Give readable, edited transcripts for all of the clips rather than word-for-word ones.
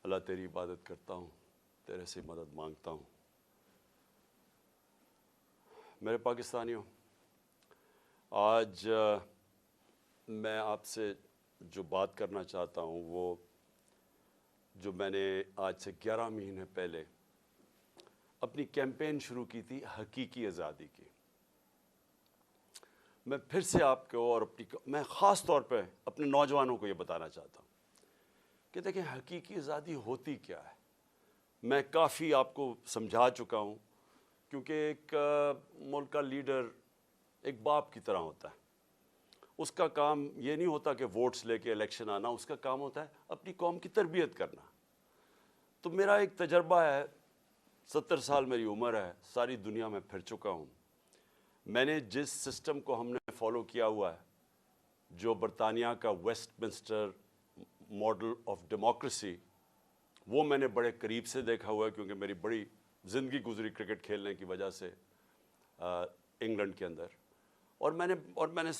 اللہ تیری عبادت کرتا ہوں، تیرے سے مدد مانگتا ہوں۔ میرے پاکستانیوں، آج میں آپ سے جو بات کرنا چاہتا ہوں وہ جو میں نے آج سے 11 مہینے پہلے اپنی کیمپین شروع کی تھی حقیقی آزادی کی۔ میں پھر سے آپ کو اور میں خاص طور پہ اپنے نوجوانوں کو یہ بتانا چاہتا ہوں کہ دیکھیں حقیقی آزادی ہوتی کیا ہے۔ میں کافی آپ کو سمجھا چکا ہوں، کیونکہ ایک ملک کا لیڈر ایک باپ کی طرح ہوتا ہے۔ اس کا کام یہ نہیں ہوتا کہ ووٹس لے کے الیکشن آنا، اس کا کام ہوتا ہے اپنی قوم کی تربیت کرنا۔ تو میرا ایک تجربہ ہے، 70 سال میری عمر ہے، ساری دنیا میں پھر چکا ہوں۔ میں نے جس سسٹم کو ہم نے فالو کیا ہوا ہے، جو برطانیہ کا Westminster model of democracy, وہ میں نے بڑے قریب سے دیکھا ہوا ہے، کیونکہ میری بڑی زندگی گزری کرکٹ کھیلنے کی وجہ سے انگلینڈ کے اندر، اور میں نے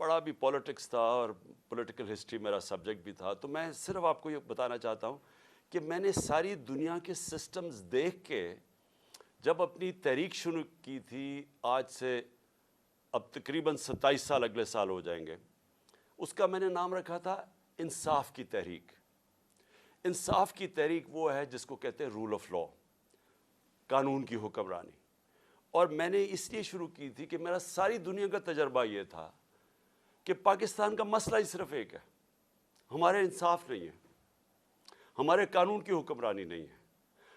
پڑھا بھی پولیٹکس تھا اور پولیٹیکل ہسٹری میرا سبجیکٹ بھی تھا۔ تو میں صرف آپ کو یہ بتانا چاہتا ہوں کہ میں نے ساری دنیا کے سسٹمز دیکھ کے جب اپنی تحریک شروع کی تھی، آج سے اب تقریباً 27 سال اگلے سال ہو جائیں گے، اس کا میں نے نام رکھا تھا انصاف کی تحریک۔ انصاف کی تحریک وہ ہے جس کو کہتے ہیں رول آف لا، قانون کی حکمرانی۔ اور میں نے اس لیے شروع کی تھی کہ میرا ساری دنیا کا تجربہ یہ تھا کہ پاکستان کا مسئلہ ہی صرف ایک ہے، ہمارے انصاف نہیں ہے، ہمارے قانون کی حکمرانی نہیں ہے۔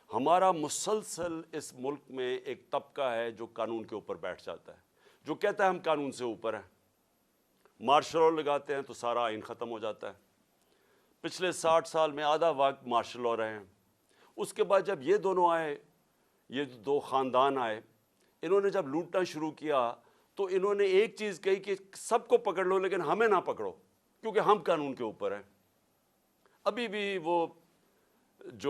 ہمارا مسلسل اس ملک میں ایک طبقہ ہے جو قانون کے اوپر بیٹھ جاتا ہے، جو کہتا ہے ہم قانون سے اوپر ہیں۔ مارشل لا لگاتے ہیں تو سارا آئین ختم ہو جاتا ہے۔ پچھلے 60 سال میں آدھا وقت مارشل لا رہے ہیں۔ اس کے بعد جب یہ دونوں آئے، یہ دو خاندان آئے، انہوں نے جب لوٹنا شروع کیا تو انہوں نے ایک چیز کہی کہ سب کو پکڑ لو لیکن ہمیں نہ پکڑو، کیونکہ ہم قانون کے اوپر ہیں۔ ابھی بھی وہ جو